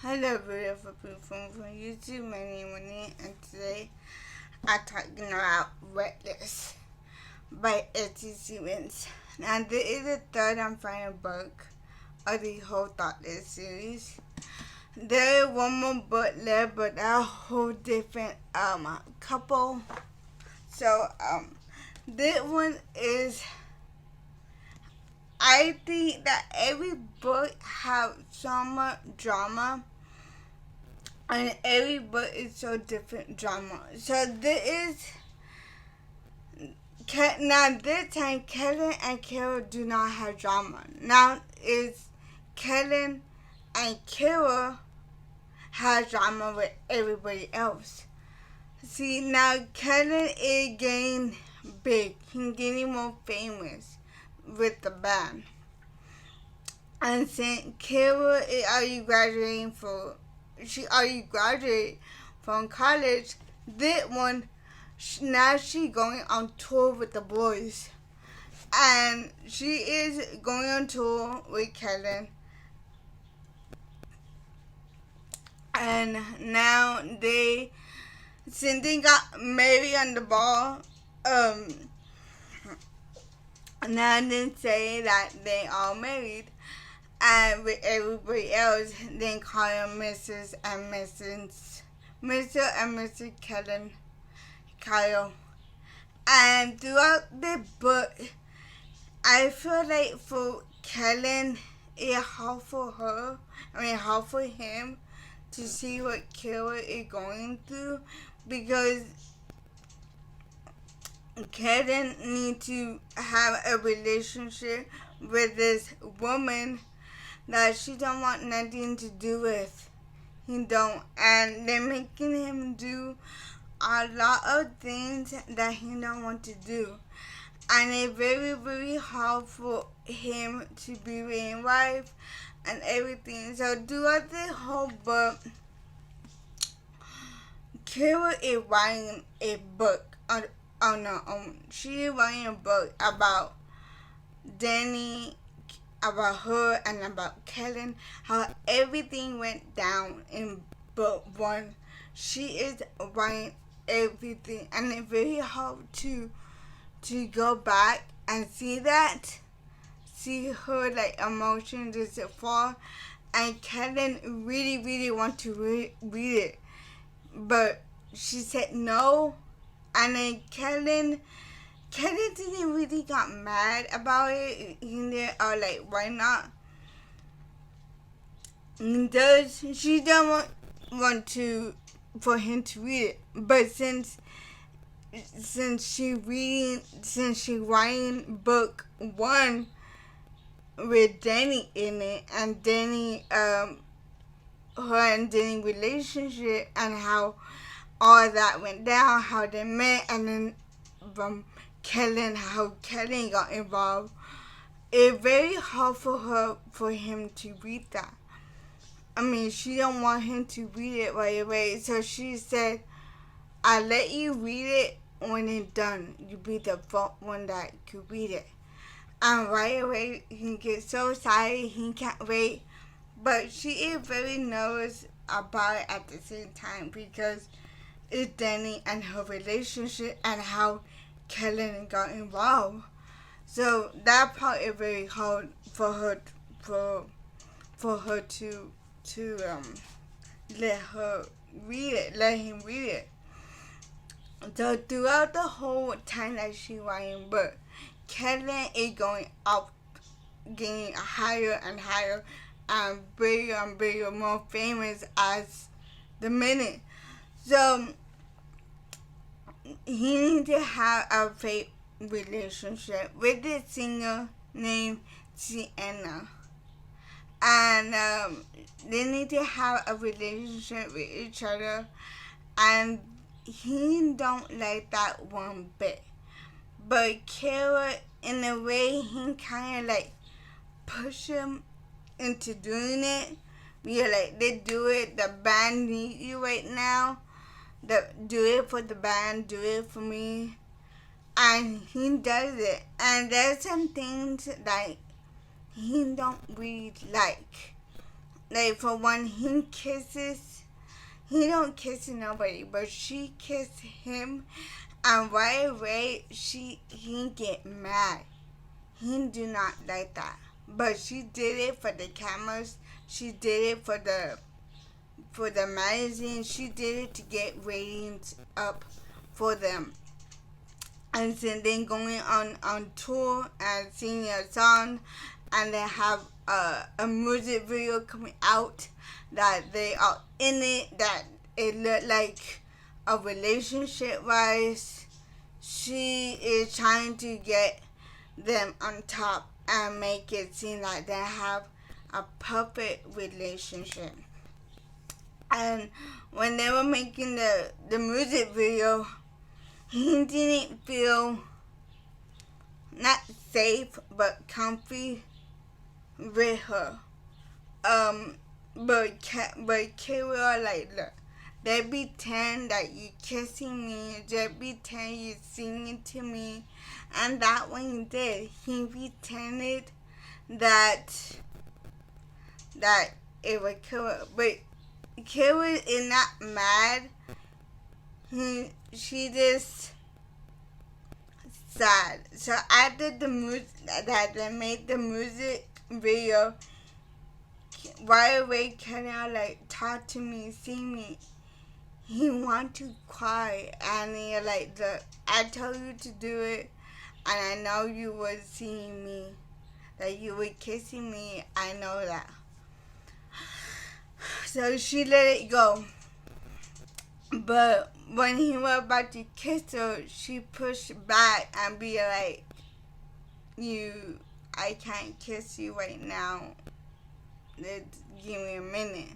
Hello, beautiful people from YouTube. My name is Winnie, and today I'm talking about Reckless by Etty Stevens. Now, this is the third and final book of the whole Thoughtless series. There is one more book left, but a whole different couple. So, this one is. I think that every book has some drama, and every book is so different drama. So this is now this time Kellen and Carol do not have drama. Now it's Kellen and Carol has drama with everybody else. See, now Kellen is getting big. He's getting more famous with the band. And since Carol is already graduating she already graduated from college, this one, now she going on tour with the boys. And she is going on tour with Kellen. And now since they got married on the ball, now they say that they are married. And with everybody else, they call them Mrs. and Mrs. Mr. and Mrs. Kyle. And throughout the book, I feel like for Kellen, it's hard for hard for him to see what Carol is going through, because Kellen needs to have a relationship with this woman that she don't want nothing to do with. He don't. And they're making him do a lot of things that he don't want to do. And it's very, very hard for him to be with his wife and everything. So throughout the whole book, Carol is writing a book. She is writing a book about Danny, about her, and about Kellen, how everything went down in book one. She is writing everything, and it's very hard to go back and see her like emotions just fall. And Kellen really, really want to read it, but she said no. And then Kellen didn't really got mad about it. He did, like, why not? She don't want for him to read it. But since she writing book one with Danny in it, and Danny, her and Danny relationship, and how all that went down, how they met, and then from how Kellen got involved. It's very hard for him to read that. I mean, she don't want him to read it right away. So she said, I'll let you read it when it's done. You be the first one that could read it. And right away, he gets so excited, he can't wait. But she is very nervous about it at the same time, because it's Danny and her relationship and how Kellen got involved. So that part is very hard for her to let him read it. So throughout the whole time that she writing book, Kellen is going up, getting higher and higher, and bigger, more famous as the minute. So he needs to have a fake relationship with this singer named Sienna. And they need to have a relationship with each other. And he don't like that one bit. But Kara, in a way, he kind of like push him into doing it. Yeah, like, they do it. The band needs you right now. Do it for the band. Do it for me. And he does it. And there's some things that he don't really like. like for when he kisses, he don't kiss nobody, but she kissed him, and right away he get mad. He do not like that, but she did it for the cameras. She did it for the magazine. She did it to get ratings up for them. And then going on tour and singing a song, and they have a music video coming out that they are in it, that it looked like a relationship wise. She is trying to get them on top and make it seem like they have a perfect relationship. And when they were making the music video, he didn't feel not safe but comfy with her. But Kara like, look, they pretend that you kissing me, they pretend you singing to me, and that when he did, he pretended that it was Kara, but Kara is not mad. She just sad. So after the music that they made the music video, right away Kenya like talk to me, see me. He want to cry, and he like, look, I told you to do it, and I know you were seeing me, that you were kissing me. I know that. So she let it go. But when he was about to kiss her, she pushed back and be like, I can't kiss you right now. Let's give me a minute.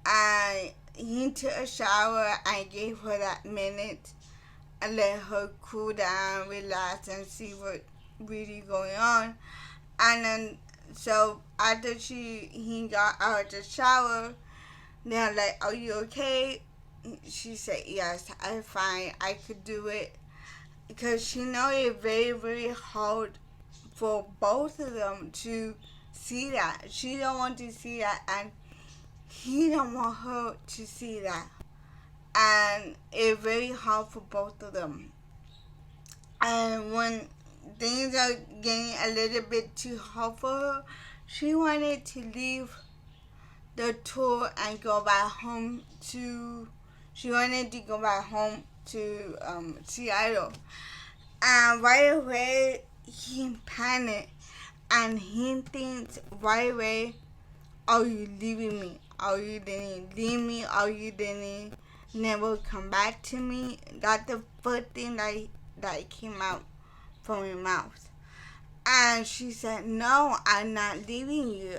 And he took a shower and gave her that minute and let her cool down, relax, and see what really going on. And then, so after he got out of the shower, they're like, are you okay? She said, yes, I'm fine. I could do it. Because she know it's very, very hard for both of them to see that. She don't want to see that, and he don't want her to see that. And it's very hard for both of them. And when things are getting a little bit too hard for her, she wanted to leave the tour and go back home to... She wanted to go back home to Seattle. And right away, he panicked. And he thinks right away, are you leaving me? Are you didn't leave me? Are you didn't never come back to me? That's the first thing that came out from his mouth. And she said, no, I'm not leaving you.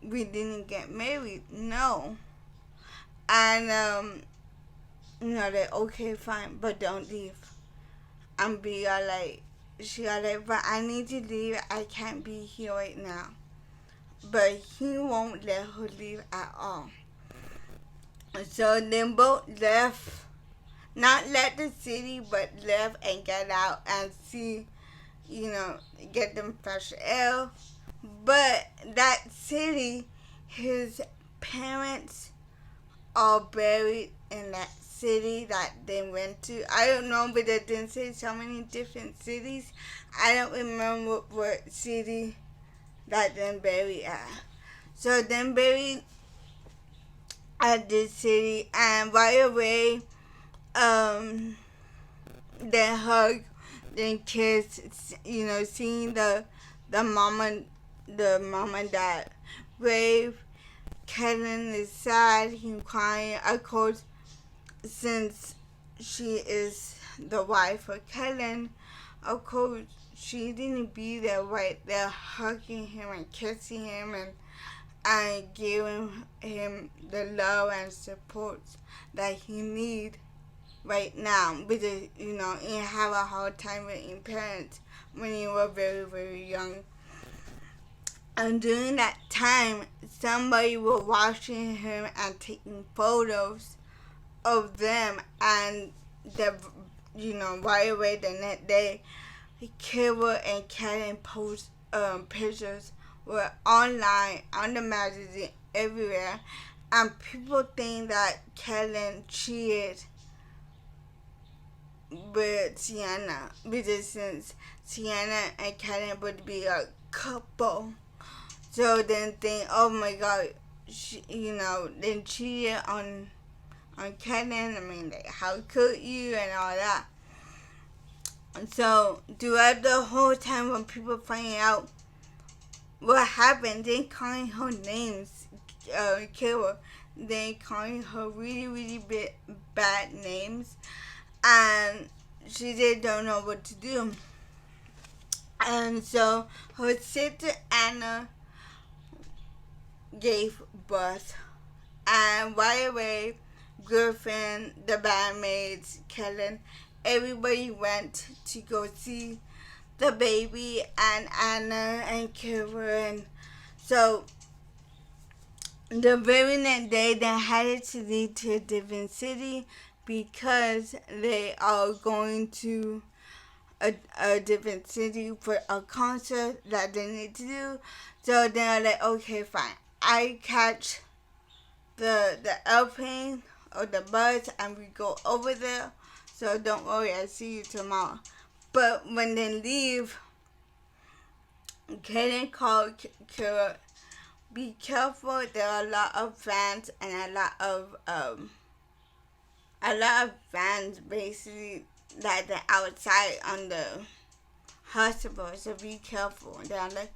We didn't get married. No. And, they're okay, fine, but don't leave. And be like, she was like, but I need to leave. I can't be here right now. But he won't let her leave at all. So they both left, not left the city, but left and got out and see, get them fresh air. But that city, his parents are buried in that city that they went to. I don't know, but they didn't say so many different cities. I don't remember what city that they buried at. So they buried at this city, and right away, they hug, then kiss. Seeing the mom and dad grave. Kellen is sad, he's crying. Of course, since she is the wife of Kellen, of course, she didn't be there right there hugging him and kissing him and giving him the love and support that he needs right now. Because, he have a hard time with his parents when he was very, very young. And during that time, somebody was watching him and taking photos of them. And right away the next day, Kara and Karen post pictures were online, on the magazine, everywhere, and people think that Kellen cheated with Sienna because since Sienna and Kellen would be a couple, so then think, oh my God, then cheated on Kellen. I mean, like, how could you and all that. So throughout the whole time when people finding out what happened, they calling her names, Kara. They calling her really, really bad names, and she just don't know what to do. And so her sister Anna gave birth, and right away, Griffin, the bandmates, Kellen, everybody went to go see the baby and Anna and Kara. And so the very next day, they headed to leave to a different city because they are going to a different city for a concert that they need to do. So they're like, okay, fine. I catch the airplane or the bus and we go over there. So don't worry, I'll see you tomorrow. But when they leave, Kaden called Kara, be careful, there are a lot of fans and a lot of fans basically that they're outside on the hospital, so be careful. They're like,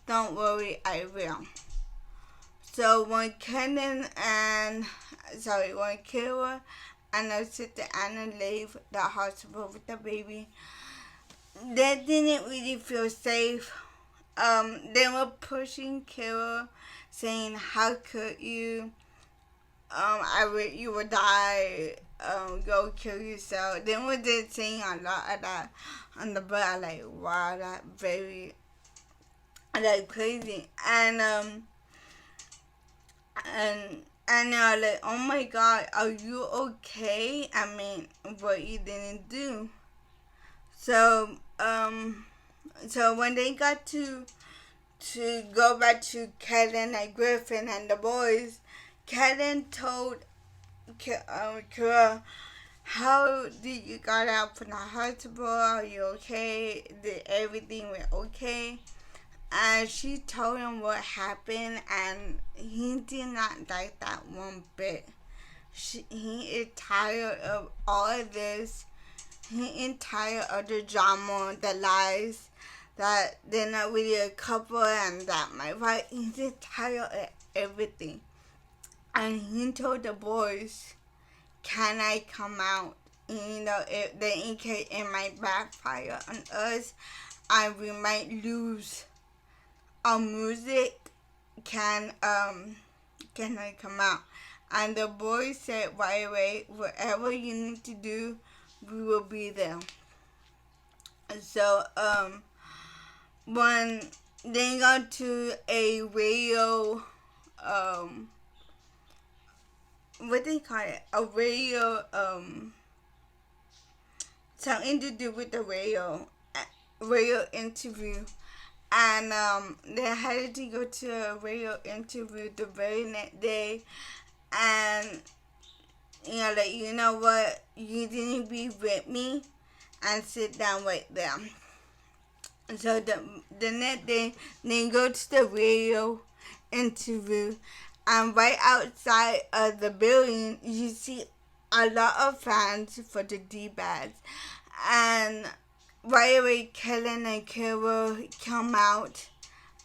don't worry, I will. So when Kara and her sister Anna leave the hospital with the baby, they didn't really feel safe. They were pushing Kara, saying, "How could you? You would die. Go kill yourself." They were just saying a lot of that on the book. I like, wow, that very like crazy. And they're like, oh my God, are you okay? I mean, what you didn't do. So when they got to go back to Kellen and Griffin and the boys, Kellen told Kara, how did you got out from the hospital? Are you okay? Did everything went okay? And she told him what happened, and he did not like that one bit. He is tired of all of this. He is tired of the drama, the lies, that they're not really a couple, and that my wife. He's just tired of everything. And he told the boys, can I come out? If in case it might backfire on us and we might lose our music, can I come out? And the boys said, right away, whatever you need to do, we will be there. So when they got to a radio, what they call it, a radio, something to do with the radio interview, and they had to go to a radio interview the very next day, and like, you know what, you didn't be with me, and sit down right there. So the next day, they go to the radio interview, and right outside of the building, you see a lot of fans for the D-Bads. And right away, Kellen and Kara come out,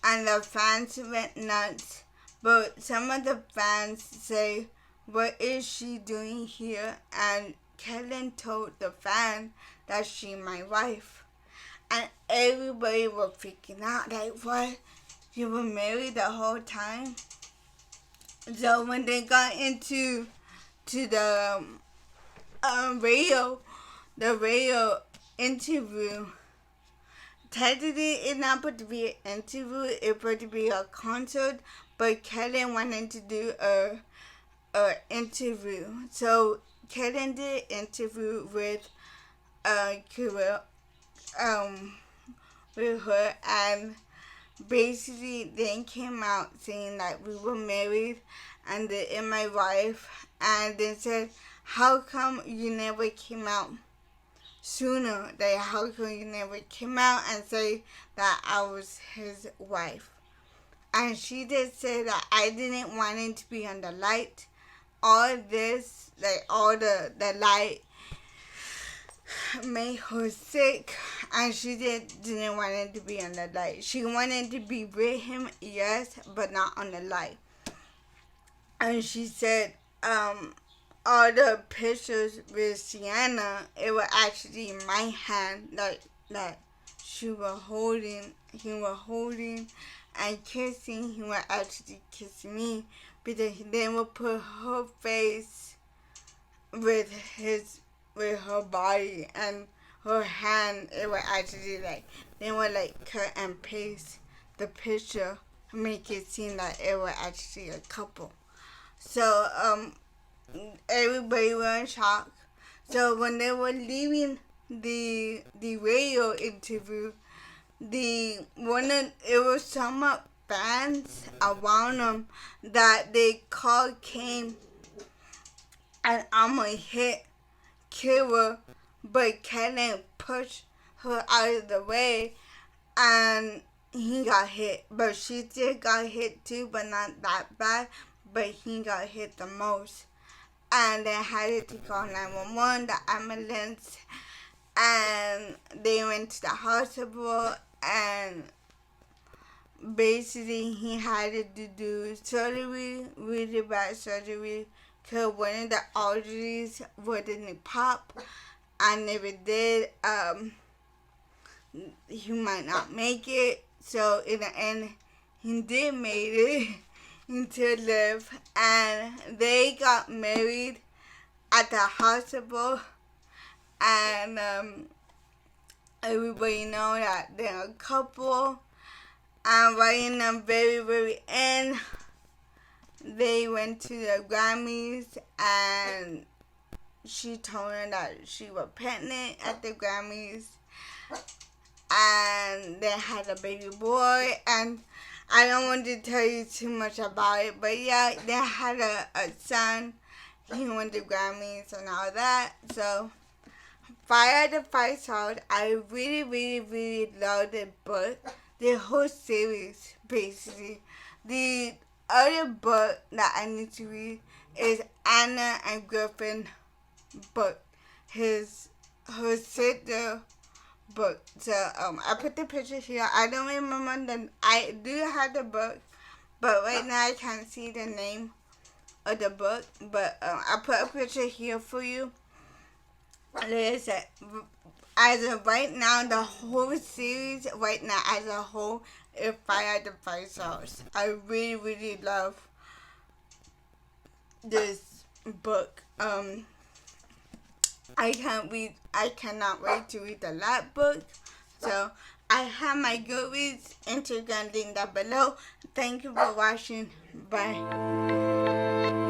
and the fans went nuts. But some of the fans say, what is she doing here? And Kellen told the fan that she my wife. And everybody was freaking out, like, what? You were married the whole time? So when they got into the radio interview, technically it's not supposed to be an interview, it's supposed to be a concert, but Kellen wanted to do a interview. So Kellen did an interview with Kara, with her, and basically then came out saying that we were married and they in my wife, and then said, how come you never came out sooner? Like, how come you never came out and say that I was his wife? And she did say that I didn't want it to be on the light. All this, like all the light made her sick, and she didn't want it to be on the light. She wanted to be with him, yes, but not on the light. And she said, all the pictures with Sienna, it was actually in my hand, like he was holding and kissing. He was actually kissing me, because he then would put her face with her body, and her hand, it was actually like, they would like cut and paste the picture, make it seem like it was actually a couple. So, everybody was in shock. So when they were leaving the radio interview, it was some fans around them that they called came and almost hit Kira, but Kellen pushed her out of the way, and he got hit. But she still got hit too, but not that bad. But he got hit the most. And they had to call 911, the ambulance, and they went to the hospital, and basically he had to do surgery, really bad surgery, because one of the arteries wouldn't pop, and if it did, he might not make it. So in the end, he did make it to live, and they got married at the hospital, and everybody know that they're a couple. And right in the very, very end, they went to the Grammys, and she told her that she was pregnant at the Grammys, and they had a baby boy. And I don't want to tell you too much about it, but yeah, they had a son. He won the Grammys and all that. So, Fire the 5 Stars, I really, really, really love the book. The whole series, basically. The other book that I need to read is Anna and Griffin book. Her sister book. So I put the picture here. I don't remember I do have the book, but right now I can't see the name of the book. But I put a picture here for you. Like I said, as of right now, the whole series right now as a whole is Fire the 5 Stars. I really, really love this book. I cannot wait to read the last book. So I have my Goodreads Instagram link down below. Thank you for watching. Bye.